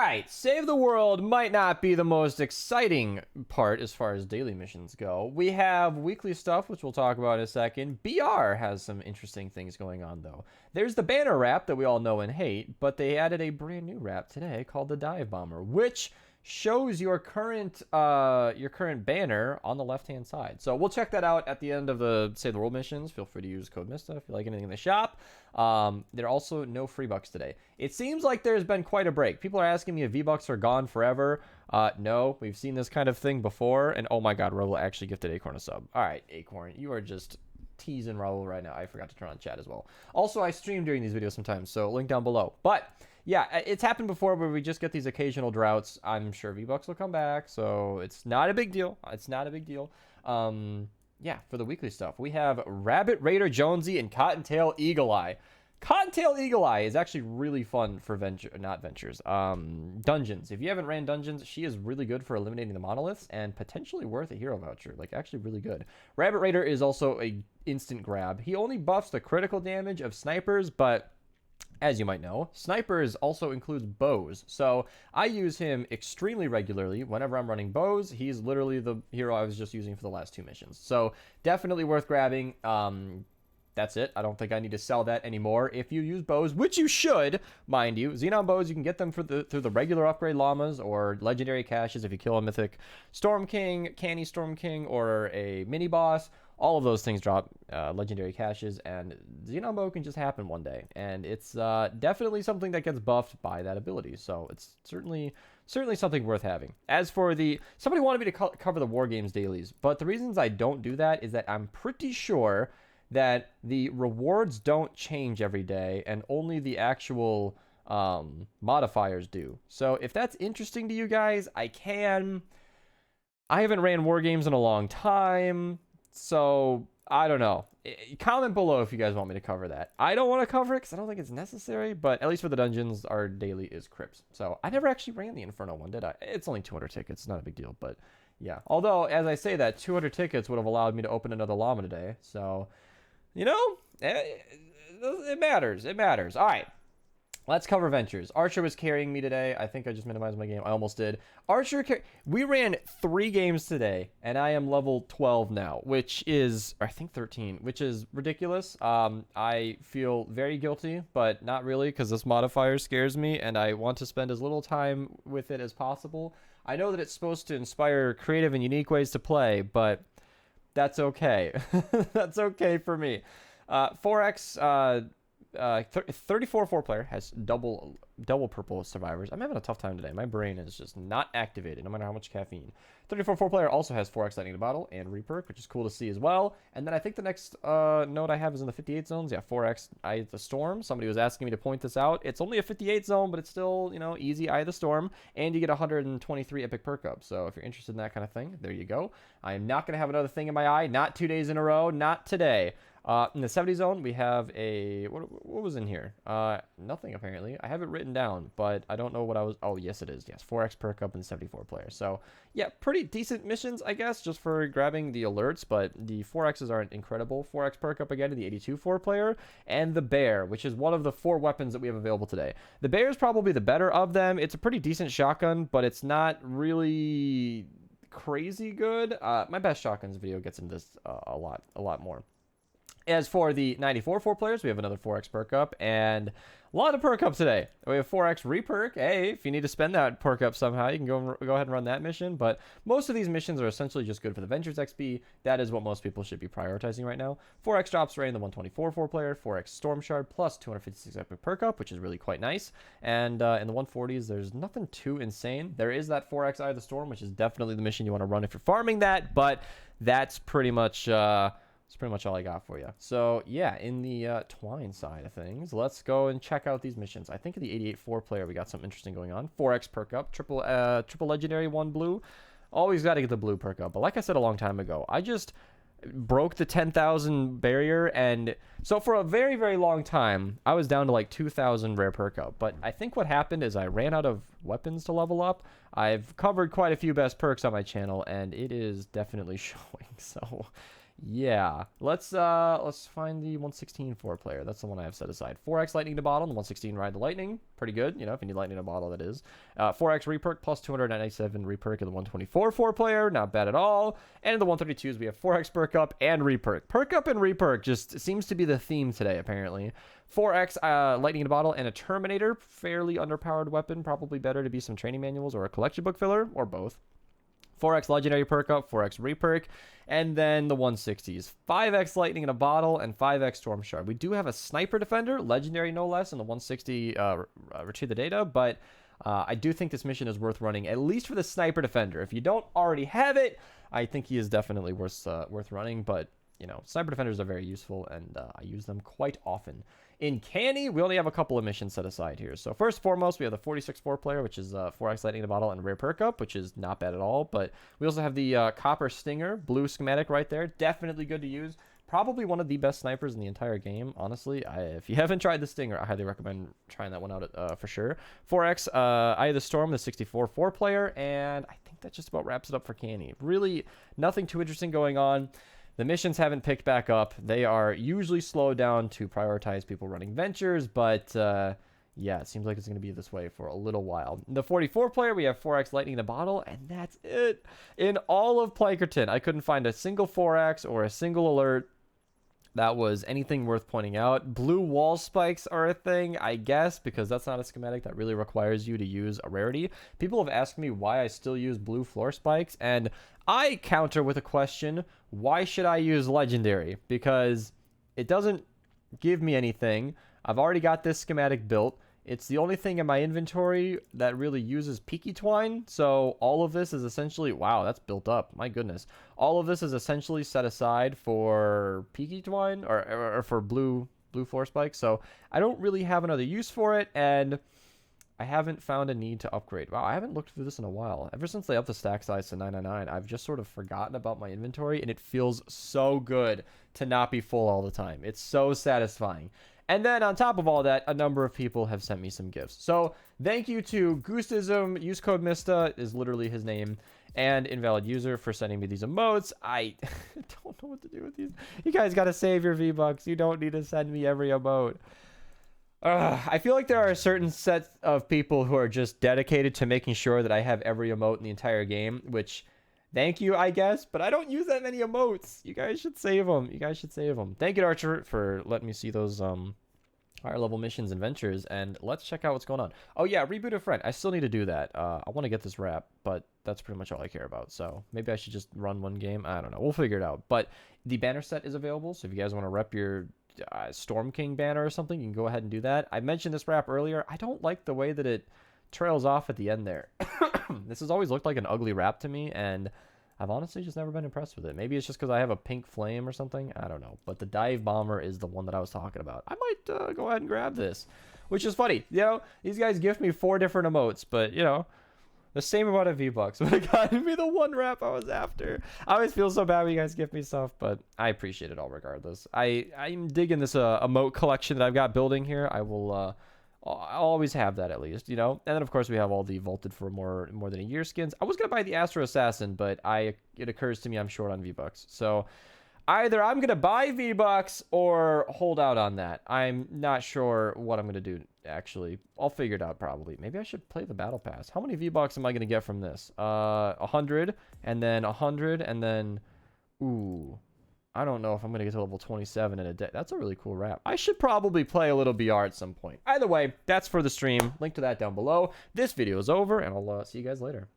right, save the world might not be the most exciting part as far as daily missions go. We have weekly stuff, which we'll talk about in a second. BR has some interesting things going on, though. There's the banner wrap that we all know and hate, but they added a brand new wrap today called the Dive Bomber, which shows your current banner on the left-hand side. So we'll check that out at the end of the Save the World missions. Feel free to use code Mista if you like anything in the shop. There are also no free bucks today. It seems like there's been quite a break. People are asking me if V-Bucks are gone forever. No, we've seen this kind of thing before. And oh my god, Raul actually gifted Acorn a sub. All right, Acorn, you are just teasing Raul right now. I forgot to turn on chat as well. Also, I stream during these videos sometimes, so link down below. But yeah, it's happened before where we just get these occasional droughts. I'm sure V-Bucks will come back, so it's not a big deal. It's not a big deal. Yeah, for the weekly stuff, we have Rabbit Raider Jonesy and Cottontail Eagle Eye. Cottontail Eagle Eye is actually really fun for dungeons. If you haven't ran dungeons, she is really good for eliminating the monoliths and potentially worth a hero voucher. Like, actually really good. Rabbit Raider is also a instant grab. He only buffs the critical damage of snipers, but as you might know, snipers also includes bows. So I use him extremely regularly whenever I'm running bows. He's literally the hero I was just using for the last two missions. So definitely worth grabbing. That's it. I don't think I need to sell that anymore. If you use bows, which you should, mind you, Xenon bows, you can get them through the regular upgrade llamas or legendary caches if you kill a mythic Storm King, Canny Storm King, or a mini boss. All of those things drop legendary caches, and Xenon bow can just happen one day. And it's definitely something that gets buffed by that ability. So it's certainly something worth having. As for somebody wanted me to cover the War Games dailies, but the reasons I don't do that is that I'm pretty sure that the rewards don't change every day and only the actual modifiers do. So if that's interesting to you guys, I haven't ran War Games in a long time, so I don't know. Comment below if you guys want me to cover that. I don't want to cover it because I don't think it's necessary, but at least for the dungeons, our daily is Crypts. So I never actually ran the Inferno one, did I? It's only 200 tickets, not a big deal, but yeah. Although, as I say that, 200 tickets would have allowed me to open another llama today, so you know, it matters. It matters. All right. Let's cover ventures. Archer was carrying me today. I think I just minimized my game. I almost did. We ran 3 games today, and I am level 12 now, which is, I think 13, which is ridiculous. I feel very guilty, but not really, because this modifier scares me, and I want to spend as little time with it as possible. I know that it's supposed to inspire creative and unique ways to play, but that's okay. That's okay for me. 4x 34 4-player has double purple survivors. I'm having a tough time today. My brain is just not activated, no matter how much caffeine. 34 4-player also has 4x lightning in the bottle and reperk, which is cool to see as well. And then I think the next node I have is in the 58 zones. Yeah, 4x Eye of the Storm. Somebody was asking me to point this out. It's only a 58 zone, but it's still, you know, easy Eye of the Storm. And you get 123 epic perk up. So if you're interested in that kind of thing, there you go. I am not going to have another thing in my eye. Not 2 days in a row. Not today. In the 70 zone, we have a... What was in here? Nothing, apparently. I have it written down, but I don't know what I was... Oh, yes, it is. Yes, 4x perk up in 74 players. So, yeah, pretty decent missions, I guess, just for grabbing the alerts, but the 4x's aren't incredible. 4x perk up again in the 82 4-player, and the Bear, which is one of the 4 weapons that we have available today. The Bear is probably the better of them. It's a pretty decent shotgun, but it's not really crazy good. My best shotguns video gets into this a lot more. As for the 94 4-players, we have another 4x perk up, and a lot of perk up today. We have 4x reperk. Hey, if you need to spend that perk up somehow, you can go ahead and run that mission. But most of these missions are essentially just good for the Ventures XP. That is what most people should be prioritizing right now. 4x drops right in the 124 4-player, 4x Storm Shard, plus 256 epic perk up, which is really quite nice. And in the 140s, there's nothing too insane. There is that 4x Eye of the Storm, which is definitely the mission you want to run if you're farming that, but that's pretty much... That's pretty much all I got for you. So, yeah, in the Twine side of things, let's go and check out these missions. I think in the 88 4-player, we got something interesting going on. 4x perk up, triple legendary, 1 blue. Always got to get the blue perk up. But like I said a long time ago, I just broke the 10,000 barrier. And so for a very, very long time, I was down to like 2,000 rare perk up. But I think what happened is I ran out of weapons to level up. I've covered quite a few best perks on my channel, and it is definitely showing. So... Yeah, let's find the 116 4-player. That's the one I have set aside. 4x lightning to bottle, and the 116 ride the lightning. Pretty good, you know, if you need lightning to bottle, that is. 4x reperk plus 297 reperk in the 124 4-player, not bad at all. And in the 132s, we have 4x perk up and reperk. Perk up and reperk just seems to be the theme today, apparently. 4x lightning to bottle and a terminator, fairly underpowered weapon. Probably better to be some training manuals or a collection book filler, or both. 4x legendary perk up, 4x reperk, and then the 160s. 5x lightning in a bottle and 5x storm shard. We do have a sniper defender, legendary no less, in the 160 retrieve the data, but I do think this mission is worth running, at least for the sniper defender. If you don't already have it, I think he is definitely worth running, but you know, sniper defenders are very useful, and I use them quite often. In Canny, we only have a couple of missions set aside here. So first and foremost, we have the 46 4-player, which is 4x lightning in a bottle and rare perk up, which is not bad at all. But we also have the copper stinger, blue schematic right there. Definitely good to use. Probably one of the best snipers in the entire game, honestly. If you haven't tried the stinger, I highly recommend trying that one out for sure. 4x Eye of the Storm, the 64 4-player, and I think that just about wraps it up for Canny. Really nothing too interesting going on. The missions haven't picked back up. They are usually slowed down to prioritize people running ventures, but yeah, it seems like it's going to be this way for a little while. In the 44 player, we have 4x lightning in a bottle, and that's it. In all of Plankerton, I couldn't find a single 4x or a single alert that was anything worth pointing out. Blue wall spikes are a thing, I guess, because that's not a schematic that really requires you to use a rarity. People have asked me why I still use blue floor spikes, and I counter with a question: why should I use legendary? Because it doesn't give me anything. I've already got this schematic built. It's the only thing in my inventory that really uses peaky twine. So all of this is essentially, wow, that's built up. My goodness. All of this is essentially set aside for peaky twine or for blue floor spikes. So I don't really have another use for it, and I haven't found a need to upgrade. Wow, I haven't looked through this in a while. Ever since they upped the stack size to 999, I've just sort of forgotten about my inventory, and it feels so good to not be full all the time. It's so satisfying. And then on top of all that, a number of people have sent me some gifts. So thank you to Goostism, use code Mista is literally his name, and Invalid User for sending me these emotes. I don't know what to do with these. You guys got to save your V-Bucks. You don't need to send me every emote. I feel like there are a certain set of people who are just dedicated to making sure that I have every emote in the entire game, which, thank you, I guess, but I don't use that many emotes. You guys should save them. You guys should save them. Thank you to Archer for letting me see those higher level missions and ventures, and let's check out what's going on. Oh yeah, reboot a friend. I still need to do that. I want to get this wrap, but that's pretty much all I care about. So maybe I should just run one game. I don't know. We'll figure it out. But the banner set is available, so if you guys want to rep your Storm King banner or something, you can go ahead and do that. I mentioned this wrap earlier. I don't like the way that it trails off at the end there. This has always looked like an ugly wrap to me, and I've honestly just never been impressed with it. Maybe it's just because I have a pink flame or something. I don't know. But the dive bomber is the one that I was talking about. I might go ahead and grab this, which is funny. You know, these guys gift me 4 different emotes, but, you know, the same amount of V-Bucks would have gotten me the one wrap I was after. I always feel so bad when you guys gift me stuff, but I appreciate it all regardless. I'm digging this emote collection that I've got building here. I'll always have that, at least, you know. And then of course we have all the vaulted for more than a year skins. I was gonna buy the Astro Assassin, but it occurs to me I'm short on V-Bucks, so either I'm gonna buy V-Bucks or hold out on that. I'm not sure what I'm gonna do, actually. I'll figure it out probably. Maybe I should play the battle pass. How many V-Bucks am I gonna get from this? 100, and then 100, and then ooh, I don't know if I'm going to get to level 27 in a day. That's a really cool wrap. I should probably play a little BR at some point. Either way, that's for the stream. Link to that down below. This video is over, and I'll see you guys later.